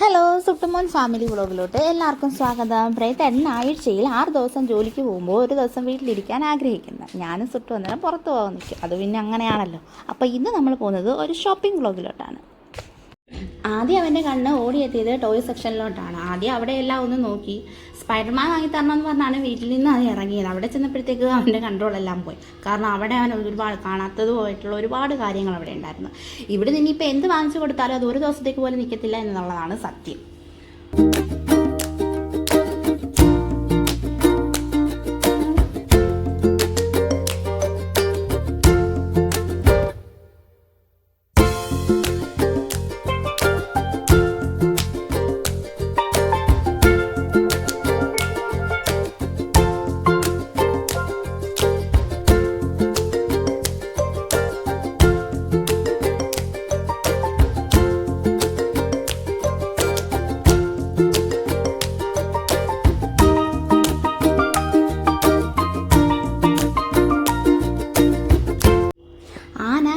Hello സുട്ടുമോൻ family വ്ളോഗിലോട്ട് എല്ലാവർക്കും സ്വാഗതം. പ്രേതേട്ടൻ ആഴ്ചയിൽ 6 ദിവസം ജോലിക്ക് പോകുമ്പോൾ ഒരു ദിവസം വീട്ടിലിരിക്കാൻ ആഗ്രഹിക്കുന്നു. ഞാനും സുട്ടു വന്നേരം പുറത്ത് പോകാൻ നിൽക്കും. അത് പിന്നെ അങ്ങനെയാണല്ലോ. അപ്പോൾ ഇന്ന് നമ്മൾ പോകുന്നത് ഒരു ഷോപ്പിംഗ് വ്ളോഗിലോട്ടാണ്. ആദ്യം അവൻ്റെ കണ്ണ് ഓടിയെത്തിയത് ടോയ് സെക്ഷനിലോട്ടാണ്. ആദ്യം അവിടെയെല്ലാം ഒന്ന് നോക്കി. സ്പൈഡർമാൻ വാങ്ങി തരണമെന്ന് പറഞ്ഞാണ് വീട്ടിൽ നിന്ന് അത് ഇറങ്ങിയത്. അവിടെ ചെന്നപ്പോഴത്തേക്ക് അവൻ്റെ കൺട്രോളെല്ലാം പോയി. കാരണം അവിടെ അവൻ ഒരുപാട് കാണാത്തതുമായിട്ടുള്ള ഒരുപാട് കാര്യങ്ങൾ അവിടെ ഉണ്ടായിരുന്നു. ഇവിടെ നിന്നിപ്പോൾ എന്ത് വാങ്ങിച്ചു കൊടുത്താലും അത് ഒരു ദിവസത്തേക്ക് പോലും നിൽക്കത്തില്ല എന്നുള്ളതാണ് സത്യം.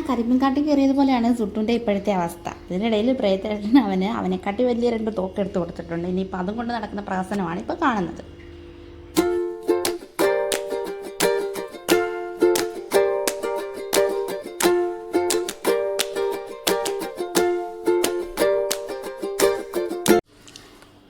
കരിമ്പിൻകാട്ടിൽ കയറിയതുപോലെയാണ് സുട്ടുവിൻ്റെ ഇപ്പോഴത്തെ അവസ്ഥ. ഇതിനിടയിൽ പ്രേതേട്ടൻ അവനെക്കാട്ടി വലിയ 2 തോക്കെടുത്ത് കൊടുത്തിട്ടുണ്ട്. ഇനിയിപ്പോൾ അതും കൊണ്ട് നടക്കുന്ന പ്രഹസനമാണ് ഇപ്പോൾ കാണുന്നത്.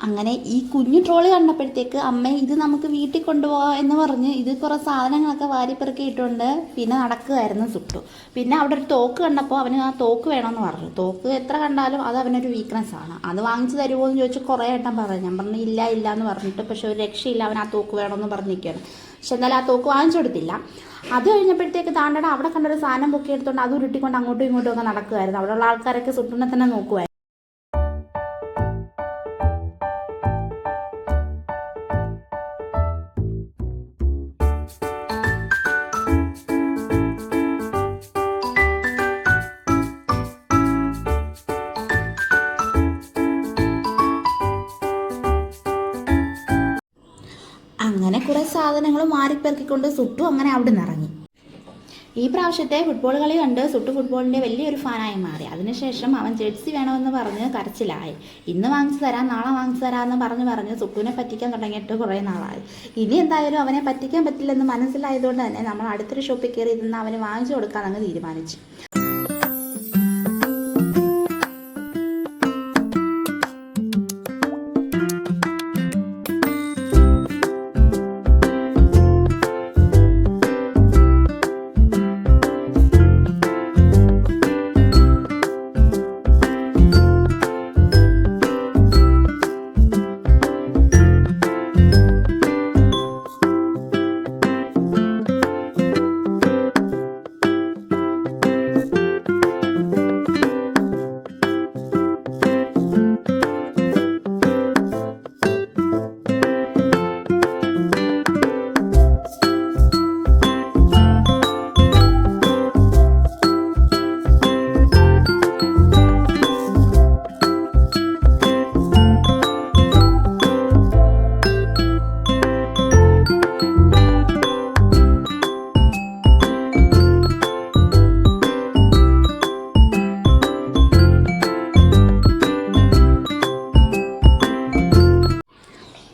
അങ്ങനെ ഈ കുഞ്ഞു ട്രോളി കണ്ടപ്പോഴത്തേക്ക് അമ്മ ഇത് നമുക്ക് വീട്ടിൽ കൊണ്ടുപോകാം എന്ന് പറഞ്ഞ് ഇത് കുറേ സാധനങ്ങളൊക്കെ വാരിപ്പെറുക്കി ഇട്ടുകൊണ്ട് പിന്നെ നടക്കുകയായിരുന്നു സുട്ടു. പിന്നെ അവിടെ ഒരു തോക്ക് കണ്ടപ്പോൾ അവന് ആ തോക്ക് വേണമെന്ന് പറഞ്ഞു. തോക്ക് എത്ര കണ്ടാലും അത് അവനൊരു വീക്ക്നെസ് ആണ്. അത് വാങ്ങിച്ചു തരുമോ എന്ന് ചോദിച്ചു കുറേ വട്ടം പറഞ്ഞു. ഞാൻ പറഞ്ഞു ഇല്ല എന്ന് പറഞ്ഞിട്ട്, പക്ഷെ ഒരു രക്ഷയില്ല, അവൻ ആ തോക്ക് വേണമെന്ന് പറഞ്ഞിരിക്കുകയാണ്. പക്ഷെ എന്നാലും ആ തോക്ക് വാങ്ങിച്ചു കൊടുത്തില്ല. അത് കഴിഞ്ഞപ്പോഴത്തേക്ക് താണ്ടട അവിടെ കണ്ടൊരു സാധനം പൊക്കി എടുത്തുകൊണ്ട് അത് ഉരുട്ടിക്കൊണ്ട് അങ്ങോട്ടും ഇങ്ങോട്ടും ഒക്കെ നടക്കുമായിരുന്നു. അവിടെയുള്ള ആൾക്കാരൊക്കെ സുട്ടുവിനെ തന്നെ നോക്കുമായിരുന്നു. അങ്ങനെ കുറേ സാധനങ്ങൾ മാറിപ്പെറുക്കിക്കൊണ്ട് സുട്ടു അങ്ങനെ അവിടെ നിന്ന് ഇറങ്ങി. ഈ പ്രാവശ്യത്തെ ഫുട്ബോൾ കളി കണ്ട് സുട്ടു ഫുട്ബോളിൻ്റെ വലിയൊരു ഫാനായി മാറി. അതിനുശേഷം അവൻ ജേഴ്സി വേണമെന്ന് പറഞ്ഞ് കരച്ചിലായി. ഇന്ന് വാങ്ങിച്ചു തരാം, നാളെ വാങ്ങിച്ചു തരാമെന്ന് പറഞ്ഞ് സുട്ടുവിനെ പറ്റിക്കാൻ തുടങ്ങിയിട്ട് കുറേ നാളായി. ഇനി എന്തായാലും അവനെ പറ്റിക്കാൻ പറ്റില്ലെന്ന് മനസ്സിലായതുകൊണ്ട് തന്നെ നമ്മൾ അടുത്തൊരു ഷോപ്പിൽ കയറി ഇരുന്ന് അവന് വാങ്ങിച്ചു കൊടുക്കാമെന്ന് തീരുമാനിച്ചു.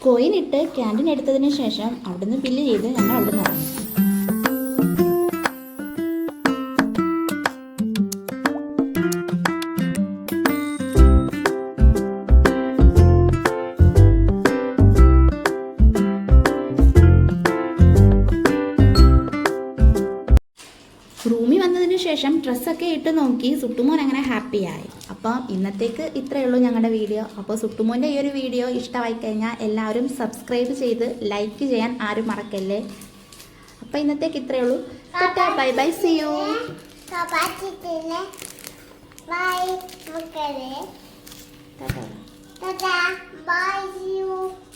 കോയിനിട്ട് ക്യാൻറ്റീൻ എടുത്തതിന് ശേഷം അവിടുന്ന് ബില്ല് ചെയ്ത് ഞങ്ങൾ അവിടെ നിന്ന് ഇറങ്ങി. റൂമിൽ വന്നതിന് ശേഷം ഡ്രസ്സൊക്കെ ഇട്ട് നോക്കി സുട്ടുമോൻ അങ്ങനെ ഹാപ്പിയായി. അപ്പോൾ ഇന്നത്തേക്ക് ഇത്രയേ ഉള്ളൂ ഞങ്ങളുടെ വീഡിയോ. അപ്പോൾ സുട്ടുമോൻ്റെ ഈ ഒരു വീഡിയോ ഇഷ്ടമായി കഴിഞ്ഞാൽ എല്ലാവരും സബ്സ്ക്രൈബ് ചെയ്ത് ലൈക്ക് ചെയ്യാൻ ആരും മറക്കല്ലേ. അപ്പോൾ ഇന്നത്തേക്ക് ഇത്രയേ ഉള്ളൂ. Bye bye, see you. By.